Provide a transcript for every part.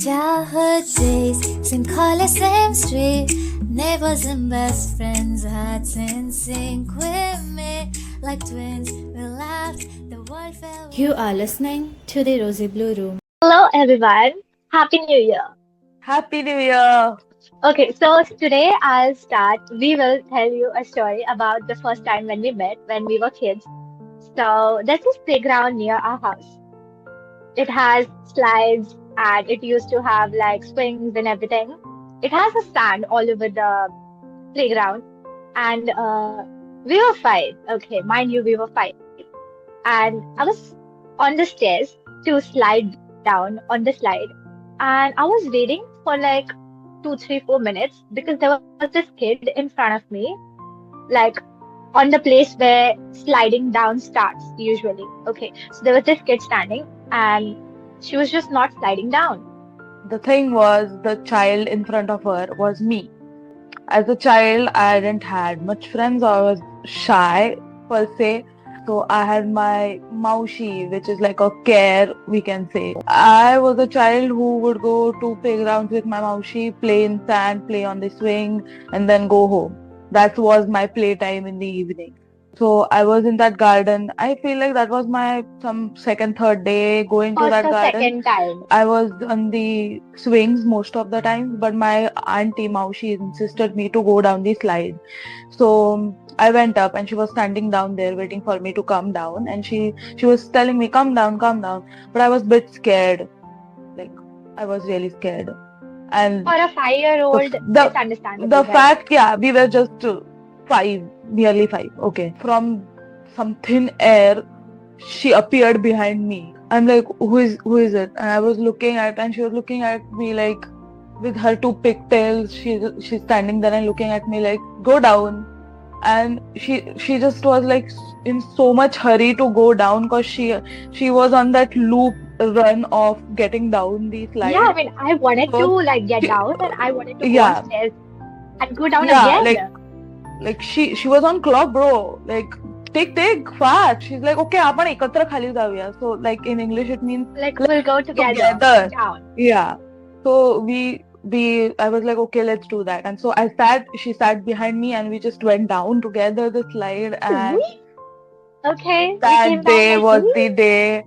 Childhood days, same college, same street. Neighbors and best friends, hearts in sync with me. Like twins, we laughed, the world fell. You are listening to the Rosy Blue Room. Hello everyone. Happy New Year. Happy New Year! Okay, so today I'll start. We will tell you a story about the first time when we met when we were kids. So there's this playground near our house. It has slides and it used to have like swings and everything. It has a sand all over the playground and we were five. Okay, mind you, we were five. And I was on the stairs to slide down on the slide. And I was waiting for like 2, 3, 4 minutes because there was this kid in front of me, like on the place where sliding down starts usually. Okay, so there was this kid standing and she was just not sliding down. The thing was, the child in front of her was me. As a child, I didn't had much friends. I was shy per se. So I had my maushi, which is like a care, we can say. I was a child who would go to playgrounds with my maushi, play in sand, play on the swing, and then go home. That was my playtime in the evening. So I was in that garden. I feel like that was my some second, third day going to First that or garden. second time. I was on the swings most of the time, but my auntie Maushi insisted me to go down the slide. So I went up and she was standing down there waiting for me to come down, and she was telling me, come down, come down. But I was a bit scared. Like I was really scared. And For a 5-year-old, the it's understandable, the right? fact, yeah, we were just five, nearly five. Okay. From some thin air, she appeared behind me. I'm like, who is it? And I was looking at, and she was looking at me like with her two pigtails. She's standing there and looking at me like, go down. And she just was like in so much hurry to go down because she was on that loop run of getting down the slide. Yeah, I mean, I wanted to So like get she, down and I wanted to go yeah, upstairs and go down yeah, again. like she was on clock, bro. Like take fast. She's like, okay, आपण एकत्र खाली जाऊया. So like in English it means Like let's we'll go together together. down. Yeah. So I was like, okay, let's do that. And so she sat behind me, and we just went down together the slide. And Okay, we that came down day like was we. the day.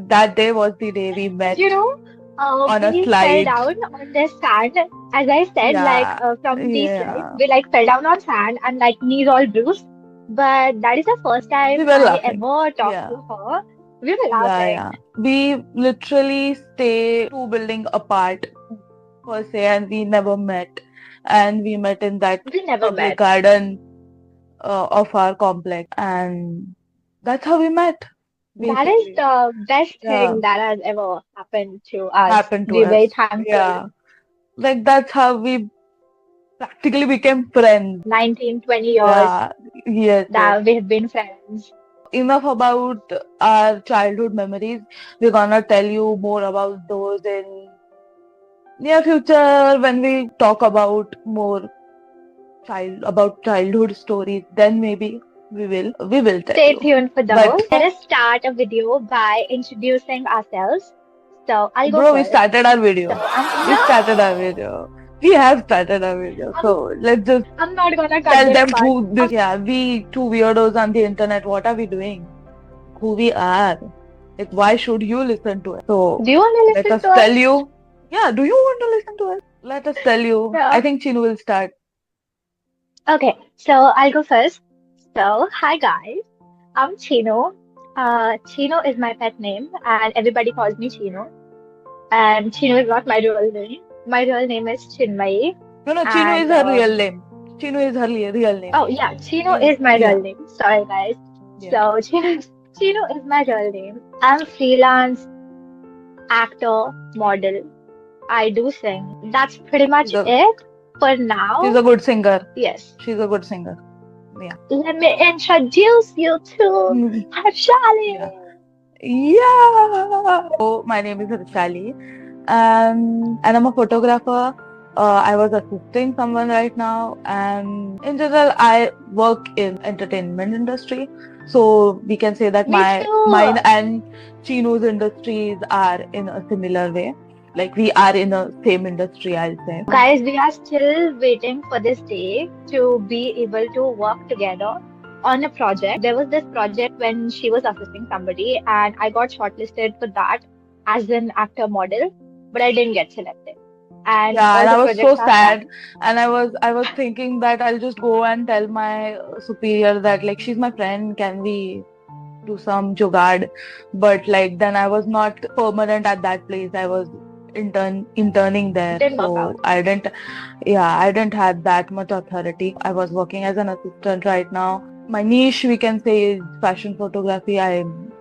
That day was the day we met You know, on a we fell slide. down on the sand. As I said, like Yeah, from the slide, yeah. we like fell down on sand and like knees all bruised. But that is the first time We were I laughing. ever talked Yeah. to her. We were Yeah, laughing. yeah. We literally stay 2 buildings apart per se, and we never met. And we met in that We never public met. garden of our complex, and that's how we met. That is Basically, the best yeah, thing that has ever happened to us. happened to We're very us. thankful. Yeah, like that's how we practically became friends. 19, 20 years Yeah, yes. that we have been friends. Enough about our childhood memories. We're gonna tell you more about those in near future when we talk about more childhood stories. Then maybe we will tell Stay you. tuned for But those. Let us start a video by introducing ourselves. So I'll go bro, we first. started our video. So I'm We no, started our video. We have started our video. So let's just I'm not gonna cut tell this them part. who this. Yeah, we two weirdos on the internet. What are we doing? Who we are? Like, why should you listen to us? So Do you want to let listen us to tell us? you. Yeah, do you want to listen to us? Let us tell you. I Yeah. think Chinu will start. Okay, so I'll go first. So hi guys, I'm Chino. Chino is my pet name, and everybody calls me Chino. And Chino is not my real name. My real name is Chinmayi. No, Chinu is And her real name. Chinu is her real name. oh yeah, Chino She's, is my yeah, real name. Sorry guys. yeah. So Chino is my real name. I'm freelance actor, model. I do sing. That's pretty much She's a it for she's now. a good singer. Yes. She's a good singer. Yeah. Let me introduce you to Mm, Harshali. yeah. Yeah. So my name is Rishali, and I'm a photographer. I was assisting someone right now, and in general, I work in entertainment industry. So we can say that Me mine too. and Chinu's industries are in a similar way. like we are in the same industry, I'll say. Guys, we are still waiting for this day to be able to work together on a project. There was this project when she was assisting somebody, and I got shortlisted for that as an actor model, but I didn't get selected. And Yeah, all and the I was so projects are sad, done. and I was thinking that I'll just go and tell my superior that like she's my friend, can we do some jugad? But like then I was not permanent at that place. I was interning there, Didn't work so out. I didn't have that much authority. I was working as an assistant right now. My niche, we can say, is fashion photography. I'm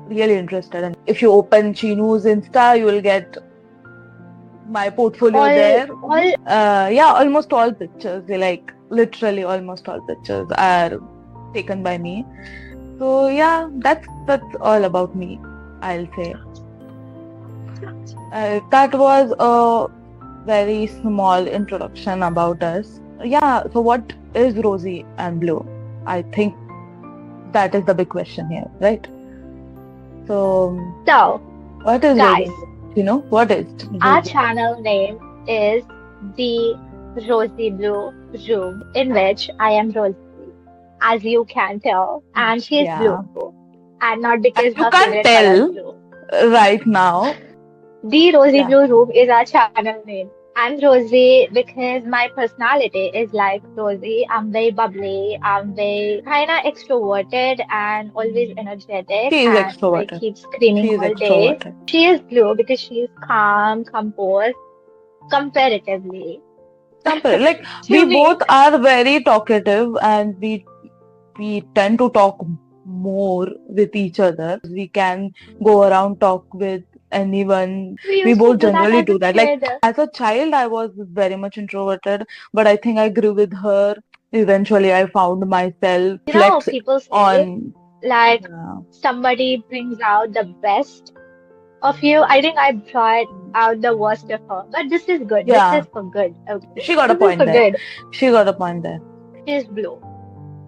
really interested, and if you open Chinu's Insta, you will get my portfolio there. All Yeah, almost all pictures, like literally almost all pictures are taken by me. So yeah, that's all about me, I'll say. That was a very small introduction about us. Yeah, so what is Rosie and Blue? I think that is the big question here, right? So, so, what is Rosie guys, and Blue? You know, what is our Rosie? channel name is the Rosy Blue Room, in which I am Rosie, as you can tell, and she is Yeah, blue, and not because and her you can't favorite color is tell blue. right now. The Rosy Yeah, Blue Room is our channel name. I'm Rosie because my personality is like Rosie. I'm very bubbly, I'm very kind of extroverted and always energetic she is and I extroverted. keep screaming She is all day. extroverted. She is blue because she's calm, composed, comparatively Like we to me. both are very talkative, and we tend to talk more with each other. We can go around talk with anyone. We We used to both do that generally as a do that. Like kid. as a child, I was very much introverted, but I think I grew with her. Eventually, I found myself You know, flex people say on. like Yeah. somebody brings out the best of you. I think I brought out the worst of her. But this is good. This Yeah, is for good. Okay. she got a This is point for there. good. She got a point there. She is blue.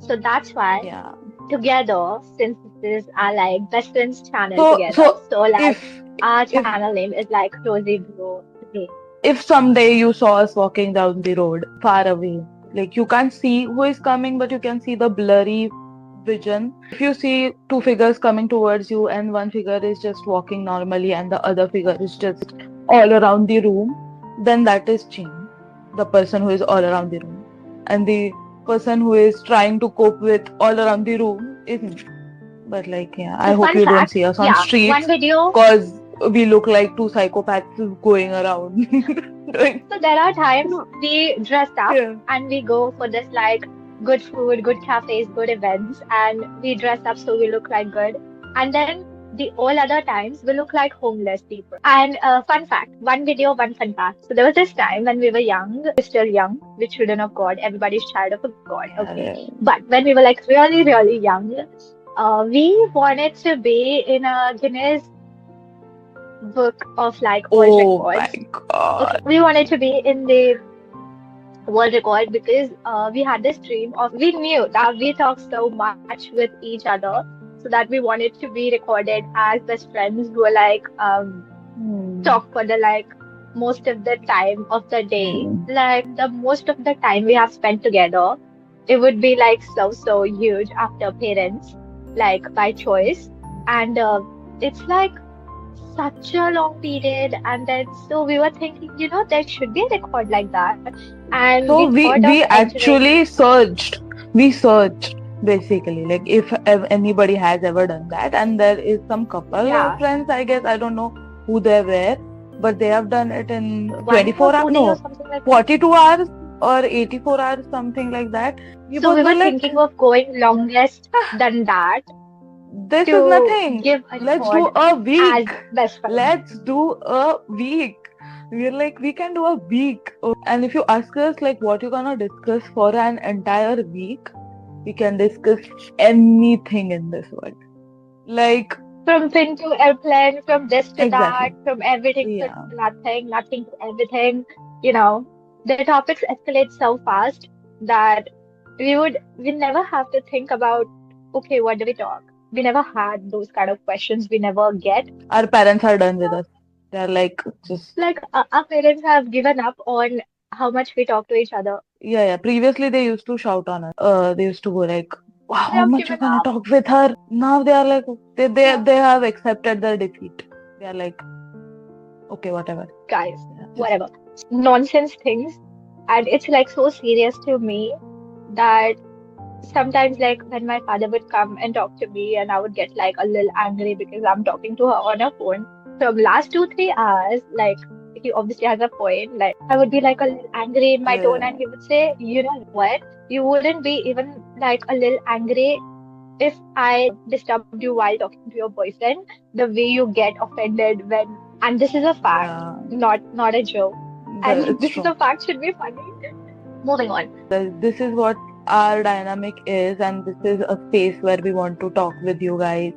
So that's why Yeah. together, since this is our like best friends channel So together, so so like our if channel name is like Rosy Blue Room. if someday you saw us walking down the road far away, like you can't see who is coming, but you can see the blurry vision. If you see two figures coming towards you and one figure is just walking normally and the other figure is just all around the room, then that is Chin, the person who is all around the room. And the person who is trying to cope with all around the room is me. But like, yeah, I So hope fun you don't fact, see us on yeah, one streets video. because we look like two psychopaths going around doing. So there are times we dress up Yeah. and we go for this like good food, good cafes, good events, and we dress up so we look like good. And then the all other times we look like homeless people. And fun fact, one video, one fun fact. So there was this time when we were young, still young, with children of God, everybody's child of a God, okay. Yeah. But when we were like really, really young, we wanted to be in a Guinness book of like world Oh my records. Okay, God. we wanted to be in the world record because we had this dream of we knew that we talked so much with each other so that we wanted to be recorded as best friends who were like Hmm. talk for the like most of the time of the day, Hmm. like the most of the time we have spent together. It would be like so huge after parents, like by choice, and it's like such a long period. And then so we were thinking, there should be a record like that, and we So thought of we entering. actually searched. We searched basically, like if anybody has ever done that, and there is some couple of Yeah, friends, I guess, I don't know who they were, but they have done it in one or 24 hours, two day or no, something like that. 42 hours or 84 hours, something like that. We So both we were were like, thinking of going longest than that this is to nothing. give a Let's do record a as week. best friends. Let's do a week. We're like, we can do a week. And if you ask us, like, what you're gonna discuss for an entire week, we can discuss anything in this world. Like, From pin to airplane, from this to that, exactly. from everything to Yeah. nothing, nothing to everything. You know, the topics escalate so fast that we never have to think about, okay, what do we talk? We never had those kind of questions. We never get. Our parents are done with us. They're like just Like our parents have given up on how much we talk to each other. yeah. Previously they used to shout on us. They used to go like, wow, They how have much you given gonna up. talk with her? Now they are like they have accepted their defeat. They are like, okay, whatever. Guys, Yeah, just whatever. Nonsense things. And it's like so serious to me that sometimes like when my father would come and talk to me and I would get like a little angry because I'm talking to her on her phone. From last 2, 3 hours, like he obviously has a point. Like I would be like a little angry in my tone yeah, and he would say, you know what? You wouldn't be even like a little angry if I disturbed you while talking to your boyfriend, the way you get offended when, and this is a fact, yeah. not a joke. And It's this is true. a fact should be funny. Moving on. This is what our dynamic is, and this is a space where we want to talk with you guys,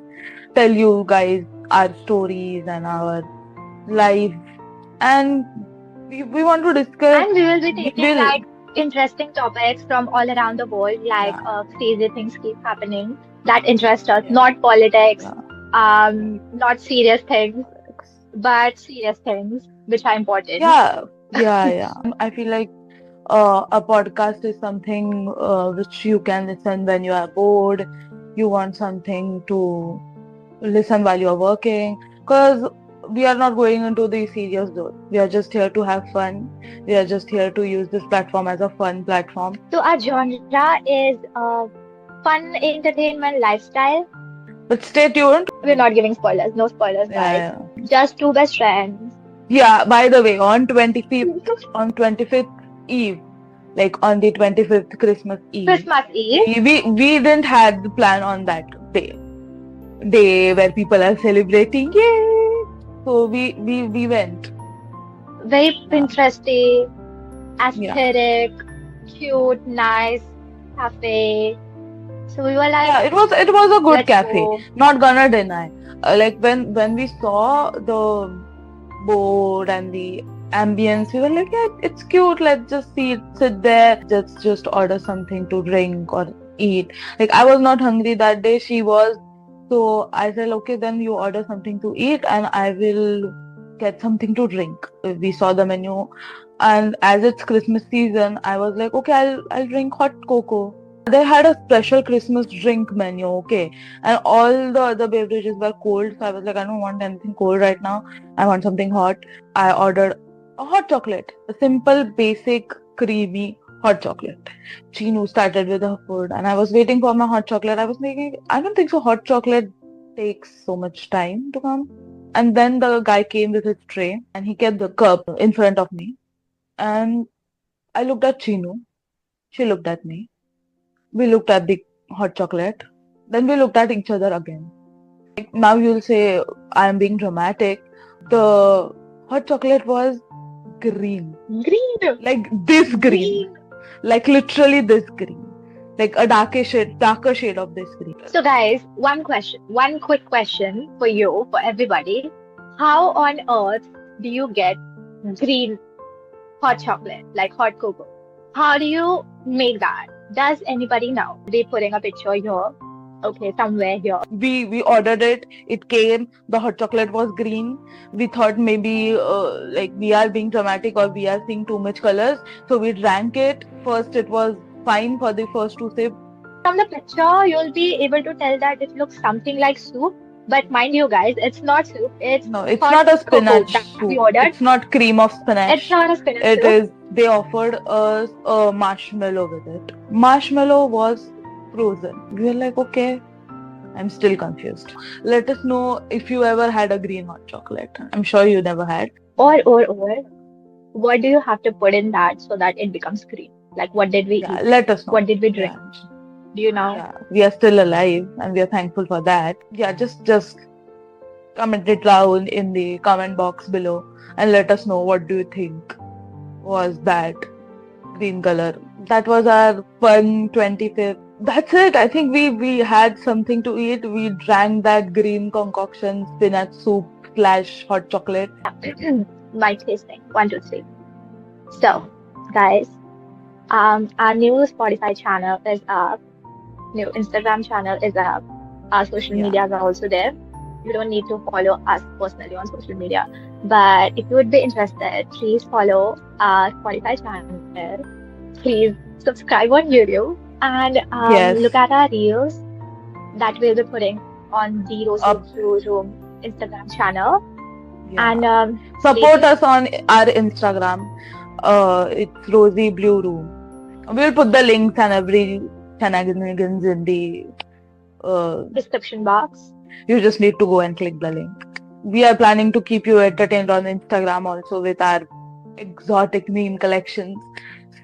tell you guys our stories and our lives, and we want to discuss. And we will be We taking will, like interesting topics from all around the world, like yeah, crazy things keep happening that interest us, yeah, not politics, yeah. not serious things, but serious things which are important. Yeah, yeah. I feel like a podcast is something which you can listen when you are bored. You want something to listen while you're working, because we are not going into the serious zone. We are just here to have fun. We are just here to use this platform as a fun platform. So our genre is fun entertainment lifestyle. But stay tuned. We're not giving spoilers, no spoilers, guys. Yeah, Just two best friends. yeah. By the way, on 25th Eve, like on the 25th Christmas Eve, Christmas Eve. we didn't had the plan on that day where people are celebrating. Yay! So we went. Very Yeah. Pinteresty, Yeah. aesthetic, cute, nice cafe. So we were like, Yeah, it was a good let's cafe. go. Not gonna deny. Like when we saw the board and the ambience, we were like, yeah, it's cute. Let's just sit there, just order something to drink or eat. Like I was not hungry that day. She was. So I said, okay, then you order something to eat and I will get something to drink. We saw the menu, and as it's Christmas season, I was like, okay, I'll drink hot cocoa. They had a special Christmas drink menu, okay, and all the other beverages were cold. So I was like, I don't want anything cold right now. I want something hot. I ordered a hot chocolate, a simple, basic, creamy hot chocolate. Chinu started with her food, and I was waiting for my hot chocolate. I was thinking, I don't think so. Hot chocolate takes so much time to come. And then the guy came with his tray, and he kept the cup in front of me. And I looked at Chinu. She looked at me. We looked at the hot chocolate. Then we looked at each other again. Like, now you'll say I am being dramatic. The hot chocolate was green. Green. Like this green. Like literally this green. Like a darker shade of this green. So guys, one quick question for you, for everybody. How on earth do you get green hot chocolate, like hot cocoa? How do you make that? Does anybody know? They putting a picture here. Okay, somewhere here. We ordered it. It came. The hot chocolate was green. We thought maybe like we are being dramatic or we are seeing too much colors. So we drank it. First, it was fine for the first two sips. From the picture, you'll be able to tell that it looks something like soup. But mind you guys, it's not soup. It's No, it's hot not a cocoa spinach that we soup. ordered. It's not cream of spinach. It's not a spinach It soup. is. They offered us a marshmallow with it. Marshmallow was frozen. We were like, okay. I'm still confused. Let us know if you ever had a green hot chocolate. I'm sure you never had. Or, what do you have to put in that so that it becomes green? Like, what did we Yeah, eat? let us know. What did we drink? Yeah. Do you know? Yeah, we are still alive and we are thankful for that. Yeah, just comment it down in the comment box below and let us know what do you think was that green color. That was our fun 25th. That's it. I think we had something to eat. We drank that green concoction, spinach soup / hot chocolate. My tasting. 1, 2, 3. So, guys, our new Spotify channel is up. New Instagram channel is up. Our social Yeah. medias are also there. You don't need to follow us personally on social media. But if you would be interested, please follow our Spotify channel. Please subscribe on YouTube and Yes. look at our reels that we'll be putting on the Rosy Up. Blue Room Instagram channel. Yeah. And Support please, us on our Instagram. It's Rosy Blue Room. We'll put the links and every shenanigans in the. description box. You just need to go and click the link. We are planning to keep you entertained on Instagram also with our exotic meme collections.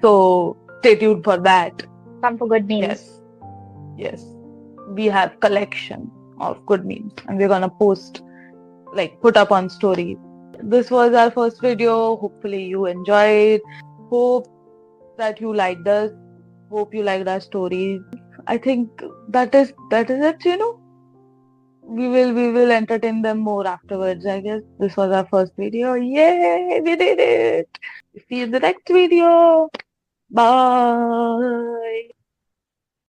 So stay tuned for that. Come for good memes. Yes. Yes. We have collection of good memes and we're gonna post, like put up on stories. This was our first video. Hopefully you enjoyed. Hope that you liked us. Hope you liked our stories. I think that is it, you know. We will entertain them more afterwards, I guess. This was our first video. Yay, we did it. See you in the next video. Bye.